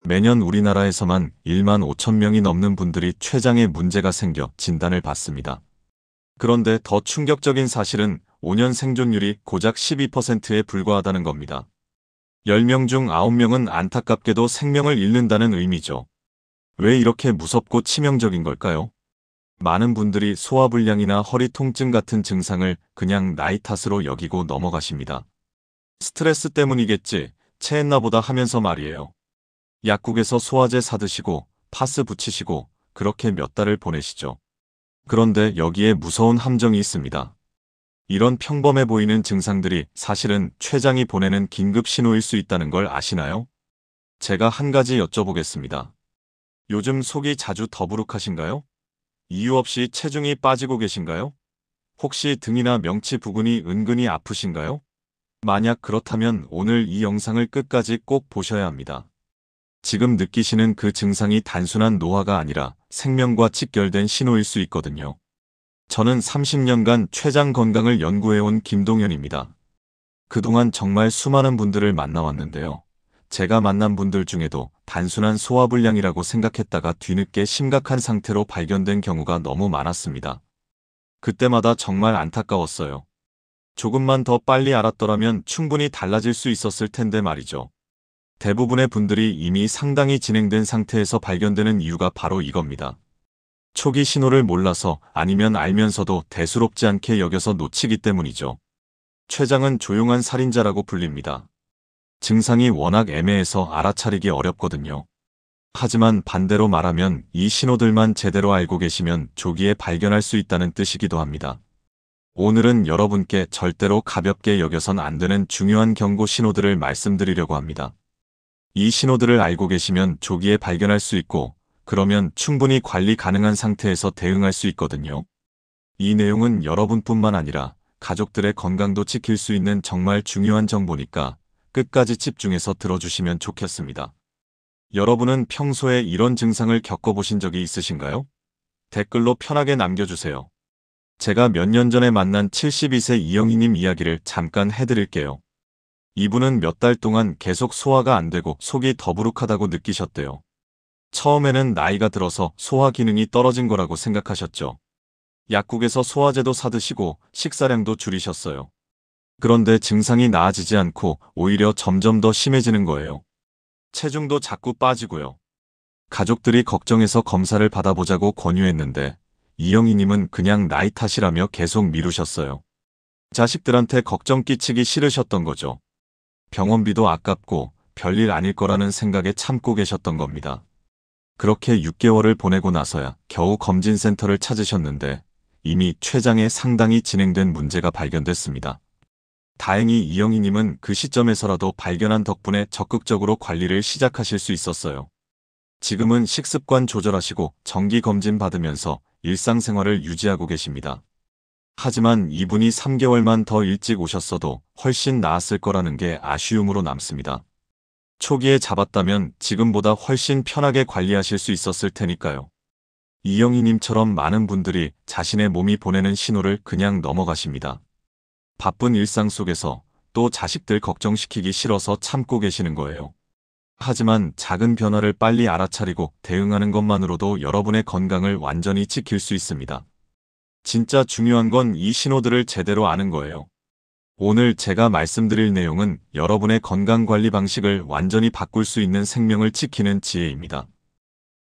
매년 우리나라에서만 1만 5천 명이 넘는 분들이 췌장에 문제가 생겨 진단을 받습니다. 그런데 더 충격적인 사실은 5년 생존율이 고작 12%에 불과하다는 겁니다. 10명 중 9명은 안타깝게도 생명을 잃는다는 의미죠. 왜 이렇게 무섭고 치명적인 걸까요? 많은 분들이 소화불량이나 허리 통증 같은 증상을 그냥 나이 탓으로 여기고 넘어가십니다. 스트레스 때문이겠지, 체했나 보다 하면서 말이에요. 약국에서 소화제 사드시고 파스 붙이시고 그렇게 몇 달을 보내시죠. 그런데 여기에 무서운 함정이 있습니다. 이런 평범해 보이는 증상들이 사실은 췌장이 보내는 긴급 신호일 수 있다는 걸 아시나요? 제가 한 가지 여쭤보겠습니다. 요즘 속이 자주 더부룩하신가요? 이유 없이 체중이 빠지고 계신가요? 혹시 등이나 명치 부근이 은근히 아프신가요? 만약 그렇다면 오늘 이 영상을 끝까지 꼭 보셔야 합니다. 지금 느끼시는 그 증상이 단순한 노화가 아니라 생명과 직결된 신호일 수 있거든요. 저는 30년간 췌장 건강을 연구해온 김동현입니다. 그동안 정말 수많은 분들을 만나왔는데요. 제가 만난 분들 중에도 단순한 소화불량이라고 생각했다가 뒤늦게 심각한 상태로 발견된 경우가 너무 많았습니다. 그때마다 정말 안타까웠어요. 조금만 더 빨리 알았더라면 충분히 달라질 수 있었을 텐데 말이죠. 대부분의 분들이 이미 상당히 진행된 상태에서 발견되는 이유가 바로 이겁니다. 초기 신호를 몰라서 아니면 알면서도 대수롭지 않게 여겨서 놓치기 때문이죠. 췌장은 조용한 살인자라고 불립니다. 증상이 워낙 애매해서 알아차리기 어렵거든요. 하지만 반대로 말하면 이 신호들만 제대로 알고 계시면 조기에 발견할 수 있다는 뜻이기도 합니다. 오늘은 여러분께 절대로 가볍게 여겨선 안 되는 중요한 경고 신호들을 말씀드리려고 합니다. 이 신호들을 알고 계시면 조기에 발견할 수 있고, 그러면 충분히 관리 가능한 상태에서 대응할 수 있거든요. 이 내용은 여러분뿐만 아니라 가족들의 건강도 지킬 수 있는 정말 중요한 정보니까 끝까지 집중해서 들어주시면 좋겠습니다. 여러분은 평소에 이런 증상을 겪어보신 적이 있으신가요? 댓글로 편하게 남겨주세요. 제가 몇 년 전에 만난 72세 이영희님 이야기를 잠깐 해드릴게요. 이분은 몇 달 동안 계속 소화가 안 되고 속이 더부룩하다고 느끼셨대요. 처음에는 나이가 들어서 소화 기능이 떨어진 거라고 생각하셨죠. 약국에서 소화제도 사드시고 식사량도 줄이셨어요. 그런데 증상이 나아지지 않고 오히려 점점 더 심해지는 거예요. 체중도 자꾸 빠지고요. 가족들이 걱정해서 검사를 받아보자고 권유했는데 이영희님은 그냥 나이 탓이라며 계속 미루셨어요. 자식들한테 걱정 끼치기 싫으셨던 거죠. 병원비도 아깝고 별일 아닐 거라는 생각에 참고 계셨던 겁니다. 그렇게 6개월을 보내고 나서야 겨우 검진센터를 찾으셨는데 이미 췌장에 상당히 진행된 문제가 발견됐습니다. 다행히 이영희님은 그 시점에서라도 발견한 덕분에 적극적으로 관리를 시작하실 수 있었어요. 지금은 식습관 조절하시고 정기검진 받으면서 일상생활을 유지하고 계십니다. 하지만 이분이 3개월만 더 일찍 오셨어도 훨씬 나았을 거라는 게 아쉬움으로 남습니다. 초기에 잡았다면 지금보다 훨씬 편하게 관리하실 수 있었을 테니까요. 이영희님처럼 많은 분들이 자신의 몸이 보내는 신호를 그냥 넘어가십니다. 바쁜 일상 속에서 또 자식들 걱정시키기 싫어서 참고 계시는 거예요. 하지만 작은 변화를 빨리 알아차리고 대응하는 것만으로도 여러분의 건강을 완전히 지킬 수 있습니다. 진짜 중요한 건 이 신호들을 제대로 아는 거예요. 오늘 제가 말씀드릴 내용은 여러분의 건강관리 방식을 완전히 바꿀 수 있는 생명을 지키는 지혜입니다.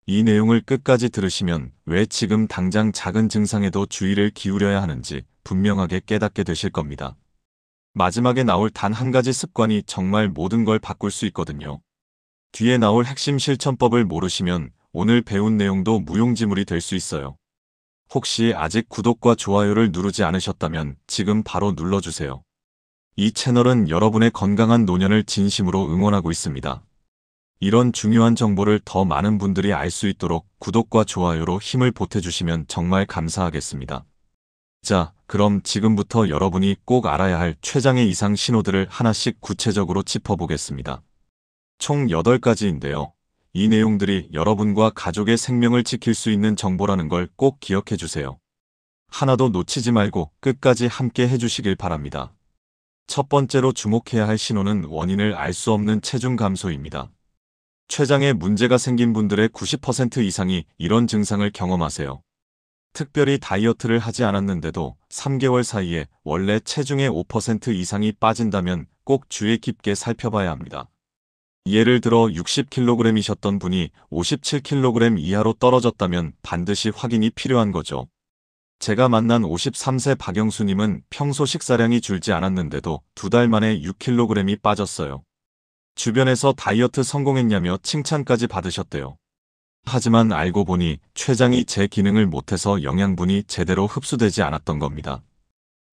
이 내용을 끝까지 들으시면 왜 지금 당장 작은 증상에도 주의를 기울여야 하는지 분명하게 깨닫게 되실 겁니다. 마지막에 나올 단 한 가지 습관이 정말 모든 걸 바꿀 수 있거든요. 뒤에 나올 핵심 실천법을 모르시면 오늘 배운 내용도 무용지물이 될 수 있어요. 혹시 아직 구독과 좋아요를 누르지 않으셨다면 지금 바로 눌러주세요. 이 채널은 여러분의 건강한 노년을 진심으로 응원하고 있습니다. 이런 중요한 정보를 더 많은 분들이 알 수 있도록 구독과 좋아요로 힘을 보태주시면 정말 감사하겠습니다. 자, 그럼 지금부터 여러분이 꼭 알아야 할 췌장의 이상 신호들을 하나씩 구체적으로 짚어보겠습니다. 총 8가지인데요. 이 내용들이 여러분과 가족의 생명을 지킬 수 있는 정보라는 걸 꼭 기억해 주세요. 하나도 놓치지 말고 끝까지 함께 해주시길 바랍니다. 첫 번째로 주목해야 할 신호는 원인을 알 수 없는 체중 감소입니다. 췌장에 문제가 생긴 분들의 90% 이상이 이런 증상을 경험하세요. 특별히 다이어트를 하지 않았는데도 3개월 사이에 원래 체중의 5% 이상이 빠진다면 꼭 주의 깊게 살펴봐야 합니다. 예를 들어 60kg이셨던 분이 57kg 이하로 떨어졌다면 반드시 확인이 필요한 거죠. 제가 만난 53세 박영수님은 평소 식사량이 줄지 않았는데도 2달 만에 6kg이 빠졌어요. 주변에서 다이어트 성공했냐며 칭찬까지 받으셨대요. 하지만 알고 보니 췌장이 제 기능을 못해서 영양분이 제대로 흡수되지 않았던 겁니다.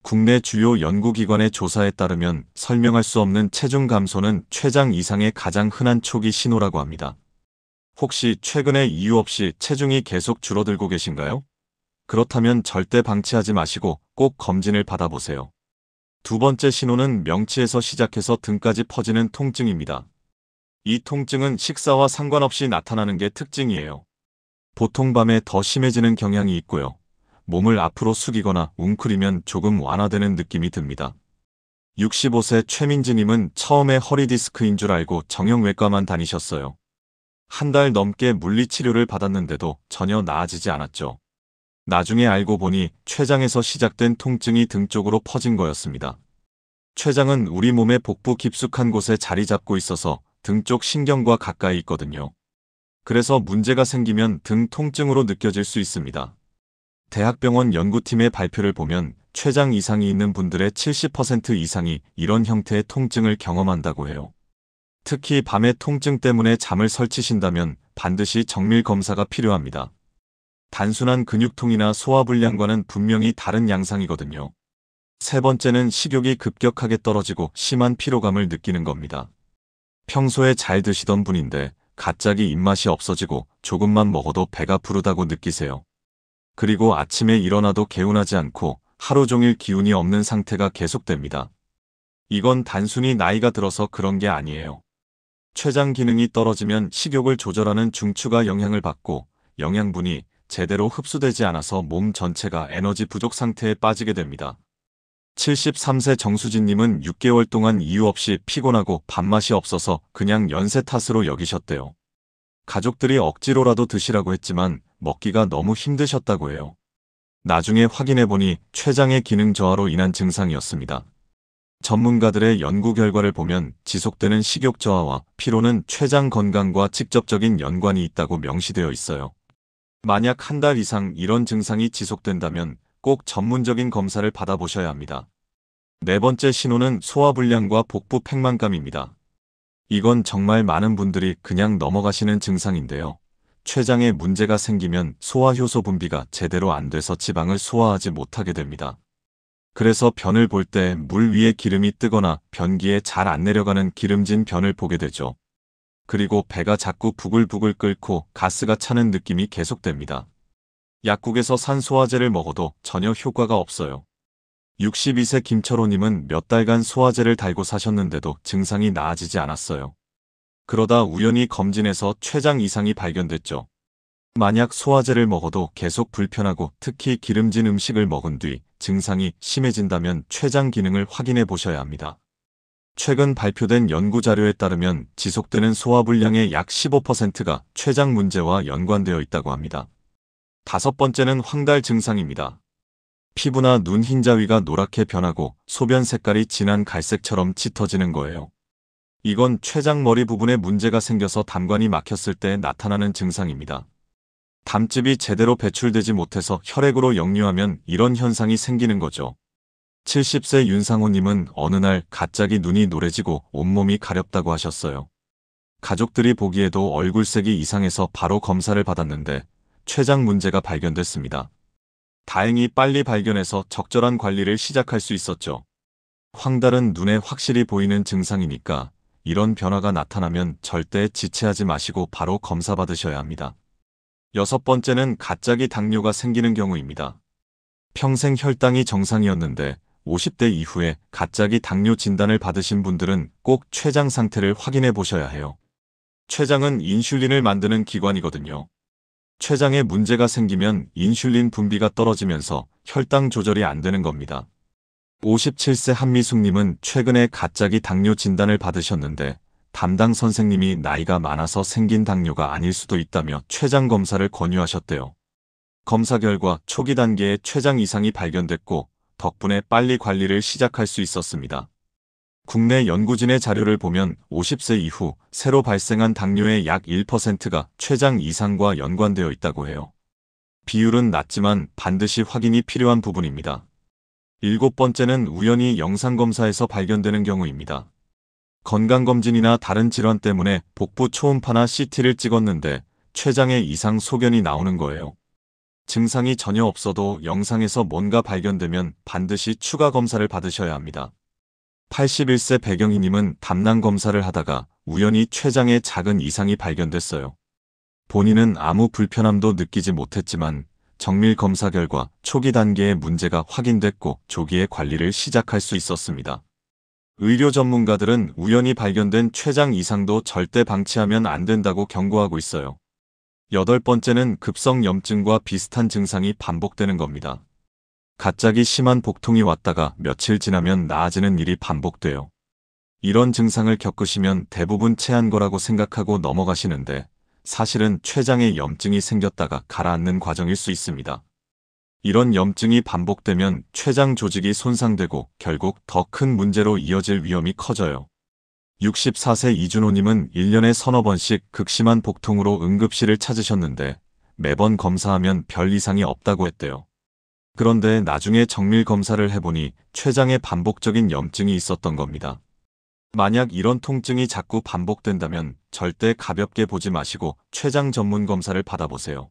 국내 주요 연구기관의 조사에 따르면 설명할 수 없는 체중 감소는 췌장 이상의 가장 흔한 초기 신호라고 합니다. 혹시 최근에 이유 없이 체중이 계속 줄어들고 계신가요? 그렇다면 절대 방치하지 마시고 꼭 검진을 받아보세요. 두 번째 신호는 명치에서 시작해서 등까지 퍼지는 통증입니다. 이 통증은 식사와 상관없이 나타나는 게 특징이에요. 보통 밤에 더 심해지는 경향이 있고요. 몸을 앞으로 숙이거나 웅크리면 조금 완화되는 느낌이 듭니다. 65세 최민지님은 처음에 허리 디스크인 줄 알고 정형외과만 다니셨어요. 한 달 넘게 물리치료를 받았는데도 전혀 나아지지 않았죠. 나중에 알고 보니 췌장에서 시작된 통증이 등 쪽으로 퍼진 거였습니다. 췌장은 우리 몸의 복부 깊숙한 곳에 자리 잡고 있어서 등 쪽 신경과 가까이 있거든요. 그래서 문제가 생기면 등 통증으로 느껴질 수 있습니다. 대학병원 연구팀의 발표를 보면 췌장 이상이 있는 분들의 70% 이상이 이런 형태의 통증을 경험한다고 해요. 특히 밤에 통증 때문에 잠을 설치신다면 반드시 정밀 검사가 필요합니다. 단순한 근육통이나 소화불량과는 분명히 다른 양상이거든요. 세 번째는 식욕이 급격하게 떨어지고 심한 피로감을 느끼는 겁니다. 평소에 잘 드시던 분인데 갑자기 입맛이 없어지고 조금만 먹어도 배가 부르다고 느끼세요. 그리고 아침에 일어나도 개운하지 않고 하루 종일 기운이 없는 상태가 계속됩니다. 이건 단순히 나이가 들어서 그런 게 아니에요. 췌장 기능이 떨어지면 식욕을 조절하는 중추가 영향을 받고 영양분이 제대로 흡수되지 않아서 몸 전체가 에너지 부족 상태에 빠지게 됩니다. 73세 정수진님은 6개월 동안 이유 없이 피곤하고 밥맛이 없어서 그냥 연세 탓으로 여기셨대요. 가족들이 억지로라도 드시라고 했지만 먹기가 너무 힘드셨다고 해요. 나중에 확인해보니 췌장의 기능 저하로 인한 증상이었습니다. 전문가들의 연구 결과를 보면 지속되는 식욕 저하와 피로는 췌장 건강과 직접적인 연관이 있다고 명시되어 있어요. 만약 한 달 이상 이런 증상이 지속된다면 꼭 전문적인 검사를 받아보셔야 합니다. 네 번째 신호는 소화불량과 복부 팽만감입니다. 이건 정말 많은 분들이 그냥 넘어가시는 증상인데요. 췌장에 문제가 생기면 소화효소 분비가 제대로 안 돼서 지방을 소화하지 못하게 됩니다. 그래서 변을 볼 때 물 위에 기름이 뜨거나 변기에 잘 안 내려가는 기름진 변을 보게 되죠. 그리고 배가 자꾸 부글부글 끓고 가스가 차는 느낌이 계속됩니다. 약국에서 산 소화제를 먹어도 전혀 효과가 없어요. 62세 김철호님은 몇 달간 소화제를 달고 사셨는데도 증상이 나아지지 않았어요. 그러다 우연히 검진해서 췌장 이상이 발견됐죠. 만약 소화제를 먹어도 계속 불편하고 특히 기름진 음식을 먹은 뒤 증상이 심해진다면 췌장 기능을 확인해 보셔야 합니다. 최근 발표된 연구 자료에 따르면 지속되는 소화불량의 약 15%가 췌장 문제와 연관되어 있다고 합니다. 다섯 번째는 황달 증상입니다. 피부나 눈 흰자위가 노랗게 변하고 소변 색깔이 진한 갈색처럼 짙어지는 거예요. 이건 췌장 머리 부분에 문제가 생겨서 담관이 막혔을 때 나타나는 증상입니다. 담즙이 제대로 배출되지 못해서 혈액으로 역류하면 이런 현상이 생기는 거죠. 70세 윤상호님은 어느 날 갑자기 눈이 노래지고 온몸이 가렵다고 하셨어요. 가족들이 보기에도 얼굴색이 이상해서 바로 검사를 받았는데 췌장 문제가 발견됐습니다. 다행히 빨리 발견해서 적절한 관리를 시작할 수 있었죠. 황달은 눈에 확실히 보이는 증상이니까 이런 변화가 나타나면 절대 지체하지 마시고 바로 검사 받으셔야 합니다. 여섯 번째는 갑자기 당뇨가 생기는 경우입니다. 평생 혈당이 정상이었는데 50대 이후에 갑자기 당뇨 진단을 받으신 분들은 꼭 췌장 상태를 확인해 보셔야 해요. 췌장은 인슐린을 만드는 기관이거든요. 췌장에 문제가 생기면 인슐린 분비가 떨어지면서 혈당 조절이 안 되는 겁니다. 57세 한미숙님은 최근에 갑자기 당뇨 진단을 받으셨는데 담당 선생님이 나이가 많아서 생긴 당뇨가 아닐 수도 있다며 췌장 검사를 권유하셨대요. 검사 결과 초기 단계에 췌장 이상이 발견됐고 덕분에 빨리 관리를 시작할 수 있었습니다. 국내 연구진의 자료를 보면 50세 이후 새로 발생한 당뇨의 약 1%가 췌장 이상과 연관되어 있다고 해요. 비율은 낮지만 반드시 확인이 필요한 부분입니다. 7번째는 우연히 영상검사에서 발견되는 경우입니다. 건강검진이나 다른 질환 때문에 복부 초음파나 CT를 찍었는데 췌장에 이상 소견이 나오는 거예요. 증상이 전혀 없어도 영상에서 뭔가 발견되면 반드시 추가 검사를 받으셔야 합니다. 81세 배경희님은 담낭 검사를 하다가 우연히 췌장에 작은 이상이 발견됐어요. 본인은 아무 불편함도 느끼지 못했지만 정밀 검사 결과 초기 단계의 문제가 확인됐고 조기에 관리를 시작할 수 있었습니다. 의료 전문가들은 우연히 발견된 췌장 이상도 절대 방치하면 안 된다고 경고하고 있어요. 8번째는 급성염증과 비슷한 증상이 반복되는 겁니다. 갑자기 심한 복통이 왔다가 며칠 지나면 나아지는 일이 반복돼요. 이런 증상을 겪으시면 대부분 체한 거라고 생각하고 넘어가시는데 사실은 췌장에 염증이 생겼다가 가라앉는 과정일 수 있습니다. 이런 염증이 반복되면 췌장 조직이 손상되고 결국 더 큰 문제로 이어질 위험이 커져요. 64세 이준호님은 1년에 서너 번씩 극심한 복통으로 응급실을 찾으셨는데 매번 검사하면 별 이상이 없다고 했대요. 그런데 나중에 정밀 검사를 해보니 췌장에 반복적인 염증이 있었던 겁니다. 만약 이런 통증이 자꾸 반복된다면 절대 가볍게 보지 마시고 췌장 전문 검사를 받아보세요.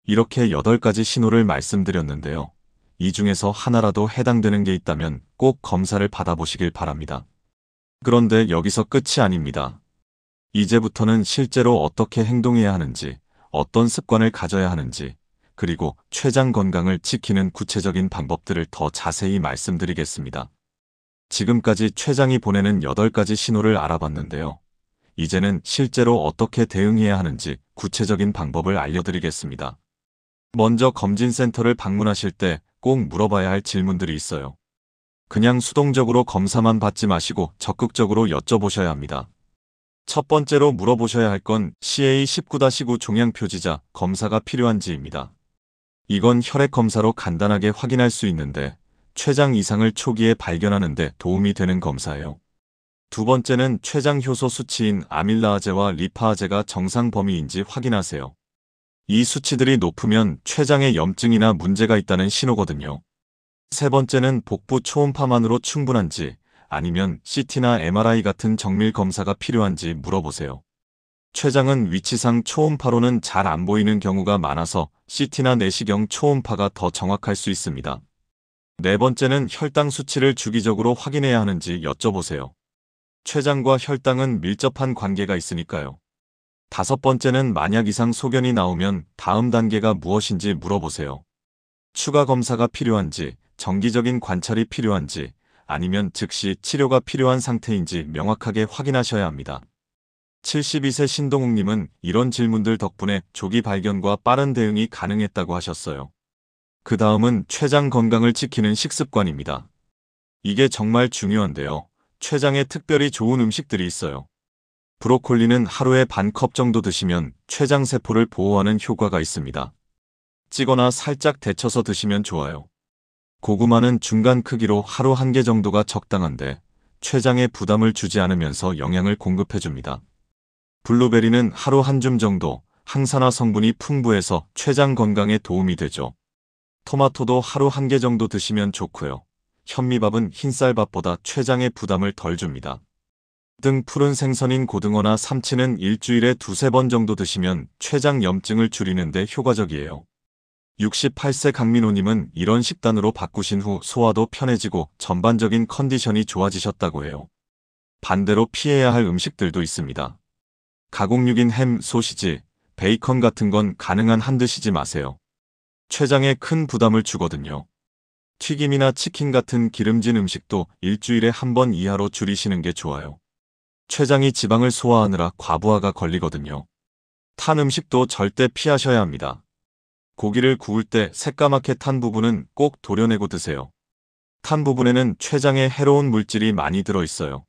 이렇게 8가지 신호를 말씀드렸는데요. 이 중에서 하나라도 해당되는 게 있다면 꼭 검사를 받아보시길 바랍니다. 그런데 여기서 끝이 아닙니다. 이제부터는 실제로 어떻게 행동해야 하는지, 어떤 습관을 가져야 하는지, 그리고 췌장 건강을 지키는 구체적인 방법들을 더 자세히 말씀드리겠습니다. 지금까지 췌장이 보내는 8가지 신호를 알아봤는데요. 이제는 실제로 어떻게 대응해야 하는지 구체적인 방법을 알려드리겠습니다. 먼저 검진센터를 방문하실 때 꼭 물어봐야 할 질문들이 있어요. 그냥 수동적으로 검사만 받지 마시고 적극적으로 여쭤보셔야 합니다. 첫 번째로 물어보셔야 할 건 CA19-9 종양 표지자 검사가 필요한지입니다. 이건 혈액 검사로 간단하게 확인할 수 있는데 췌장 이상을 초기에 발견하는 데 도움이 되는 검사예요. 두 번째는 췌장 효소 수치인 아밀라아제와 리파아제가 정상 범위인지 확인하세요. 이 수치들이 높으면 췌장에 염증이나 문제가 있다는 신호거든요. 세 번째는 복부 초음파만으로 충분한지 아니면 CT나 MRI 같은 정밀 검사가 필요한지 물어보세요. 췌장은 위치상 초음파로는 잘 안 보이는 경우가 많아서 CT나 내시경 초음파가 더 정확할 수 있습니다. 네 번째는 혈당 수치를 주기적으로 확인해야 하는지 여쭤보세요. 췌장과 혈당은 밀접한 관계가 있으니까요. 다섯 번째는 만약 이상 소견이 나오면 다음 단계가 무엇인지 물어보세요. 추가 검사가 필요한지, 정기적인 관찰이 필요한지, 아니면 즉시 치료가 필요한 상태인지 명확하게 확인하셔야 합니다. 72세 신동욱님은 이런 질문들 덕분에 조기 발견과 빠른 대응이 가능했다고 하셨어요. 그 다음은 췌장 건강을 지키는 식습관입니다. 이게 정말 중요한데요. 췌장에 특별히 좋은 음식들이 있어요. 브로콜리는 하루에 반 컵 정도 드시면 췌장 세포를 보호하는 효과가 있습니다. 찌거나 살짝 데쳐서 드시면 좋아요. 고구마는 중간 크기로 하루 1개 정도가 적당한데 췌장에 부담을 주지 않으면서 영양을 공급해줍니다. 블루베리는 하루 1줌 정도, 항산화 성분이 풍부해서 췌장 건강에 도움이 되죠. 토마토도 하루 1개 정도 드시면 좋고요. 현미밥은 흰쌀밥보다 췌장에 부담을 덜 줍니다. 등 푸른 생선인 고등어나 삼치는 일주일에 2~3번 정도 드시면 췌장 염증을 줄이는 데 효과적이에요. 68세 강민호님은 이런 식단으로 바꾸신 후 소화도 편해지고 전반적인 컨디션이 좋아지셨다고 해요. 반대로 피해야 할 음식들도 있습니다. 가공육인 햄, 소시지, 베이컨 같은 건 가능한 한 드시지 마세요. 췌장에 큰 부담을 주거든요. 튀김이나 치킨 같은 기름진 음식도 일주일에 1번 이하로 줄이시는 게 좋아요. 췌장이 지방을 소화하느라 과부하가 걸리거든요. 탄 음식도 절대 피하셔야 합니다. 고기를 구울 때 새까맣게 탄 부분은 꼭 도려내고 드세요. 탄 부분에는 췌장에 해로운 물질이 많이 들어있어요.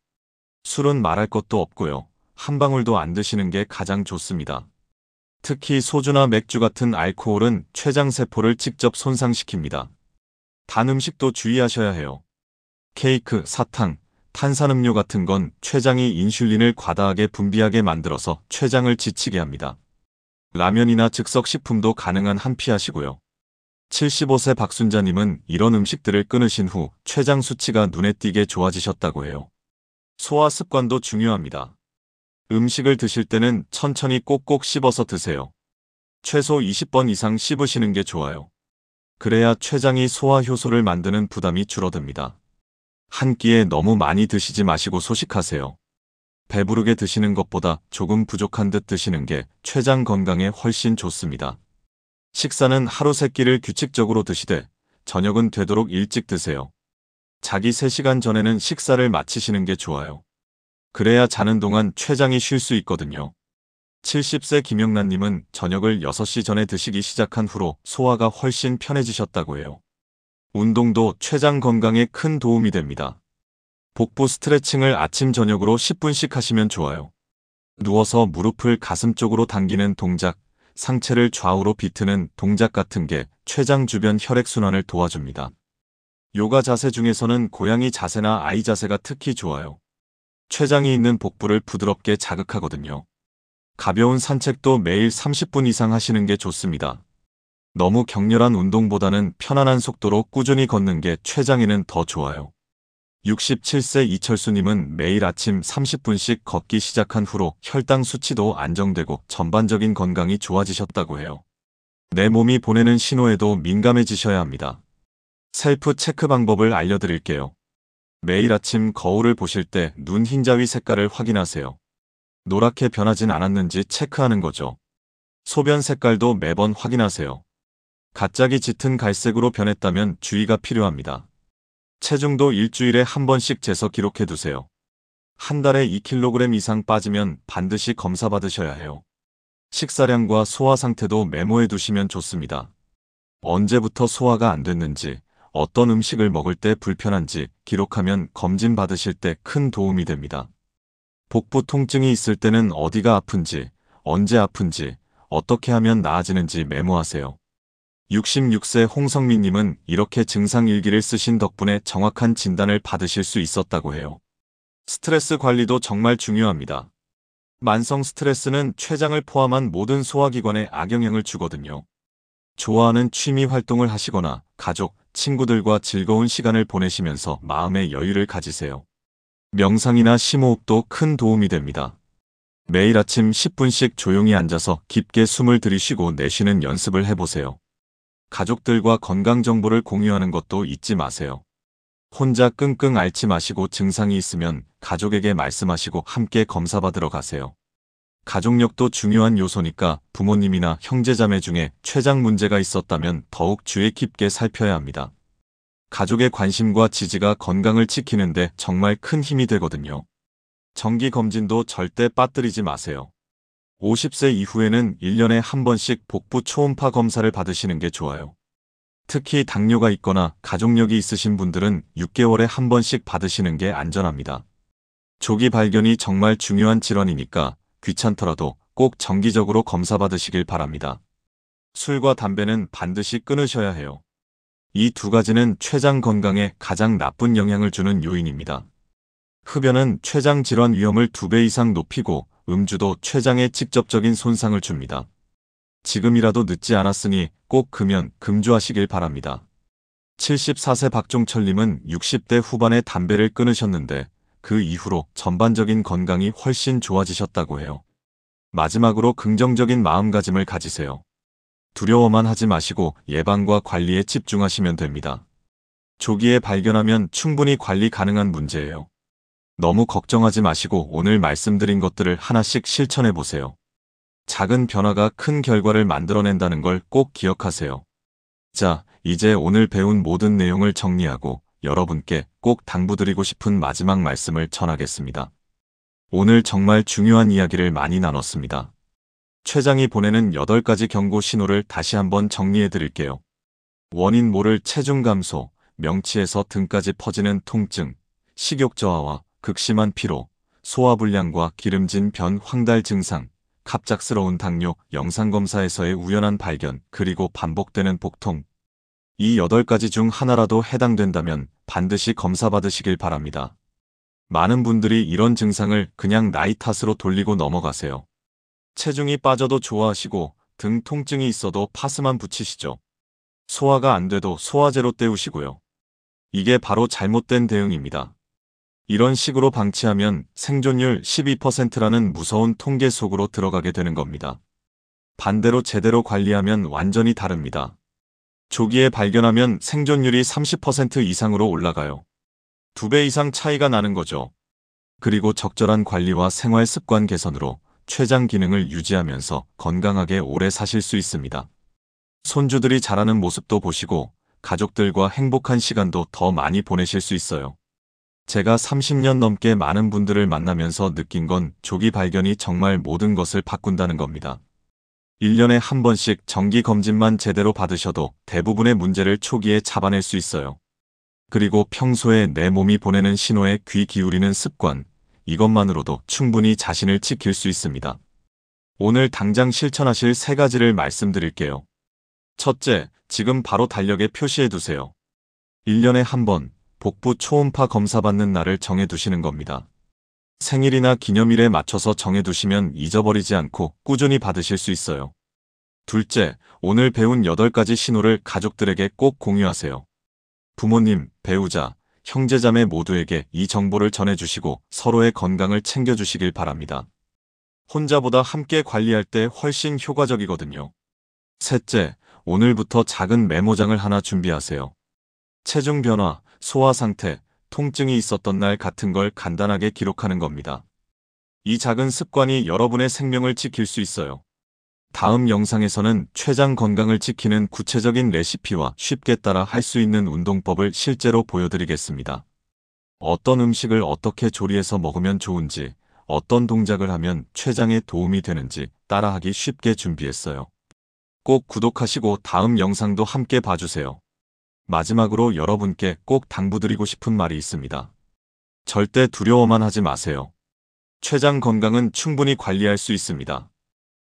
술은 말할 것도 없고요. 한 방울도 안 드시는 게 가장 좋습니다. 특히 소주나 맥주 같은 알코올은 췌장세포를 직접 손상시킵니다. 단 음식도 주의하셔야 해요. 케이크, 사탕, 탄산음료 같은 건 췌장이 인슐린을 과다하게 분비하게 만들어서 췌장을 지치게 합니다. 라면이나 즉석식품도 가능한 한 피하시고요. 75세 박순자님은 이런 음식들을 끊으신 후 췌장 수치가 눈에 띄게 좋아지셨다고 해요. 소화 습관도 중요합니다. 음식을 드실 때는 천천히 꼭꼭 씹어서 드세요. 최소 20번 이상 씹으시는 게 좋아요. 그래야 췌장이 소화 효소를 만드는 부담이 줄어듭니다. 한 끼에 너무 많이 드시지 마시고 소식하세요. 배부르게 드시는 것보다 조금 부족한 듯 드시는 게 췌장 건강에 훨씬 좋습니다. 식사는 하루 3끼를 규칙적으로 드시되 저녁은 되도록 일찍 드세요. 자기 3시간 전에는 식사를 마치시는 게 좋아요. 그래야 자는 동안 췌장이 쉴 수 있거든요. 70세 김영란님은 저녁을 6시 전에 드시기 시작한 후로 소화가 훨씬 편해지셨다고 해요. 운동도 췌장 건강에 큰 도움이 됩니다. 복부 스트레칭을 아침 저녁으로 10분씩 하시면 좋아요. 누워서 무릎을 가슴 쪽으로 당기는 동작, 상체를 좌우로 비트는 동작 같은 게 췌장 주변 혈액순환을 도와줍니다. 요가 자세 중에서는 고양이 자세나 아이 자세가 특히 좋아요. 췌장이 있는 복부를 부드럽게 자극하거든요. 가벼운 산책도 매일 30분 이상 하시는 게 좋습니다. 너무 격렬한 운동보다는 편안한 속도로 꾸준히 걷는 게 췌장에는 더 좋아요. 67세 이철수님은 매일 아침 30분씩 걷기 시작한 후로 혈당 수치도 안정되고 전반적인 건강이 좋아지셨다고 해요. 내 몸이 보내는 신호에도 민감해지셔야 합니다. 셀프 체크 방법을 알려드릴게요. 매일 아침 거울을 보실 때 눈 흰자위 색깔을 확인하세요. 노랗게 변하진 않았는지 체크하는 거죠. 소변 색깔도 매번 확인하세요. 갑자기 짙은 갈색으로 변했다면 주의가 필요합니다. 체중도 일주일에 한 번씩 재서 기록해 두세요. 한 달에 2kg 이상 빠지면 반드시 검사 받으셔야 해요. 식사량과 소화 상태도 메모해 두시면 좋습니다. 언제부터 소화가 안 됐는지, 어떤 음식을 먹을 때 불편한지 기록하면 검진 받으실 때 큰 도움이 됩니다. 복부 통증이 있을 때는 어디가 아픈지, 언제 아픈지, 어떻게 하면 나아지는지 메모하세요. 66세 홍성민님은 이렇게 증상 일기를 쓰신 덕분에 정확한 진단을 받으실 수 있었다고 해요. 스트레스 관리도 정말 중요합니다. 만성 스트레스는 췌장을 포함한 모든 소화기관에 악영향을 주거든요. 좋아하는 취미 활동을 하시거나 가족, 친구들과 즐거운 시간을 보내시면서 마음의 여유를 가지세요. 명상이나 심호흡도 큰 도움이 됩니다. 매일 아침 10분씩 조용히 앉아서 깊게 숨을 들이쉬고 내쉬는 연습을 해보세요. 가족들과 건강 정보를 공유하는 것도 잊지 마세요. 혼자 끙끙 앓지 마시고 증상이 있으면 가족에게 말씀하시고 함께 검사받으러 가세요. 가족력도 중요한 요소니까 부모님이나 형제자매 중에 췌장 문제가 있었다면 더욱 주의 깊게 살펴야 합니다. 가족의 관심과 지지가 건강을 지키는데 정말 큰 힘이 되거든요. 정기 검진도 절대 빠뜨리지 마세요. 50세 이후에는 1년에 한 번씩 복부 초음파 검사를 받으시는 게 좋아요. 특히 당뇨가 있거나 가족력이 있으신 분들은 6개월에 한 번씩 받으시는 게 안전합니다. 조기 발견이 정말 중요한 질환이니까 귀찮더라도 꼭 정기적으로 검사 받으시길 바랍니다. 술과 담배는 반드시 끊으셔야 해요. 이 두 가지는 췌장 건강에 가장 나쁜 영향을 주는 요인입니다. 흡연은 췌장 질환 위험을 2배 이상 높이고 음주도 췌장에 직접적인 손상을 줍니다. 지금이라도 늦지 않았으니 꼭 금주하시길 바랍니다. 74세 박종철님은 60대 후반에 담배를 끊으셨는데 그 이후로 전반적인 건강이 훨씬 좋아지셨다고 해요. 마지막으로 긍정적인 마음가짐을 가지세요. 두려워만 하지 마시고 예방과 관리에 집중하시면 됩니다. 조기에 발견하면 충분히 관리 가능한 문제예요. 너무 걱정하지 마시고 오늘 말씀드린 것들을 하나씩 실천해 보세요. 작은 변화가 큰 결과를 만들어낸다는 걸 꼭 기억하세요. 자, 이제 오늘 배운 모든 내용을 정리하고 여러분께 꼭 당부드리고 싶은 마지막 말씀을 전하겠습니다. 오늘 정말 중요한 이야기를 많이 나눴습니다. 췌장이 보내는 8가지 경고 신호를 다시 한번 정리해 드릴게요. 원인 모를 체중 감소, 명치에서 등까지 퍼지는 통증, 식욕 저하와 극심한 피로, 소화불량과 기름진 변 황달 증상, 갑작스러운 당뇨, 영상검사에서의 우연한 발견, 그리고 반복되는 복통. 이 8가지 중 하나라도 해당된다면 반드시 검사 받으시길 바랍니다. 많은 분들이 이런 증상을 그냥 나이 탓으로 돌리고 넘어가세요. 체중이 빠져도 좋아하시고 등 통증이 있어도 파스만 붙이시죠. 소화가 안 돼도 소화제로 때우시고요. 이게 바로 잘못된 대응입니다. 이런 식으로 방치하면 생존율 12%라는 무서운 통계 속으로 들어가게 되는 겁니다. 반대로 제대로 관리하면 완전히 다릅니다. 조기에 발견하면 생존율이 30% 이상으로 올라가요. 2배 이상 차이가 나는 거죠. 그리고 적절한 관리와 생활 습관 개선으로 췌장 기능을 유지하면서 건강하게 오래 사실 수 있습니다. 손주들이 자라는 모습도 보시고 가족들과 행복한 시간도 더 많이 보내실 수 있어요. 제가 30년 넘게 많은 분들을 만나면서 느낀 건 조기 발견이 정말 모든 것을 바꾼다는 겁니다. 1년에 한 번씩 정기 검진만 제대로 받으셔도 대부분의 문제를 초기에 잡아낼 수 있어요. 그리고 평소에 내 몸이 보내는 신호에 귀 기울이는 습관, 이것만으로도 충분히 자신을 지킬 수 있습니다. 오늘 당장 실천하실 3가지를 말씀드릴게요. 첫째, 지금 바로 달력에 표시해 두세요. 1년에 한 번, 복부 초음파 검사 받는 날을 정해두시는 겁니다. 생일이나 기념일에 맞춰서 정해두시면 잊어버리지 않고 꾸준히 받으실 수 있어요. 둘째, 오늘 배운 8가지 신호를 가족들에게 꼭 공유하세요. 부모님, 배우자, 형제자매 모두에게 이 정보를 전해주시고 서로의 건강을 챙겨주시길 바랍니다. 혼자보다 함께 관리할 때 훨씬 효과적이거든요. 셋째, 오늘부터 작은 메모장을 하나 준비하세요. 체중 변화, 소화 상태, 통증이 있었던 날 같은 걸 간단하게 기록하는 겁니다. 이 작은 습관이 여러분의 생명을 지킬 수 있어요. 다음 영상에서는 췌장 건강을 지키는 구체적인 레시피와 쉽게 따라 할 수 있는 운동법을 실제로 보여드리겠습니다. 어떤 음식을 어떻게 조리해서 먹으면 좋은지, 어떤 동작을 하면 췌장에 도움이 되는지 따라하기 쉽게 준비했어요. 꼭 구독하시고 다음 영상도 함께 봐주세요. 마지막으로 여러분께 꼭 당부드리고 싶은 말이 있습니다. 절대 두려워만 하지 마세요. 췌장 건강은 충분히 관리할 수 있습니다.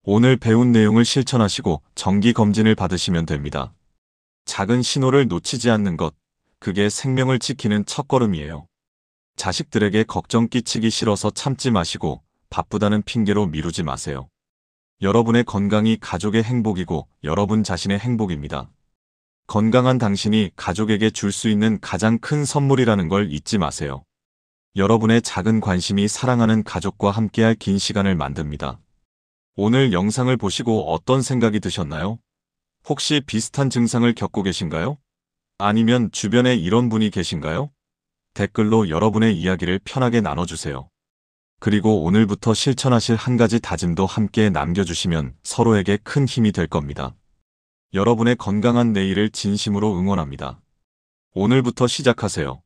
오늘 배운 내용을 실천하시고 정기 검진을 받으시면 됩니다. 작은 신호를 놓치지 않는 것, 그게 생명을 지키는 첫걸음이에요. 자식들에게 걱정 끼치기 싫어서 참지 마시고 바쁘다는 핑계로 미루지 마세요. 여러분의 건강이 가족의 행복이고 여러분 자신의 행복입니다. 건강한 당신이 가족에게 줄 수 있는 가장 큰 선물이라는 걸 잊지 마세요. 여러분의 작은 관심이 사랑하는 가족과 함께할 긴 시간을 만듭니다. 오늘 영상을 보시고 어떤 생각이 드셨나요? 혹시 비슷한 증상을 겪고 계신가요? 아니면 주변에 이런 분이 계신가요? 댓글로 여러분의 이야기를 편하게 나눠주세요. 그리고 오늘부터 실천하실 한 가지 다짐도 함께 남겨주시면 서로에게 큰 힘이 될 겁니다. 여러분의 건강한 내일을 진심으로 응원합니다. 오늘부터 시작하세요.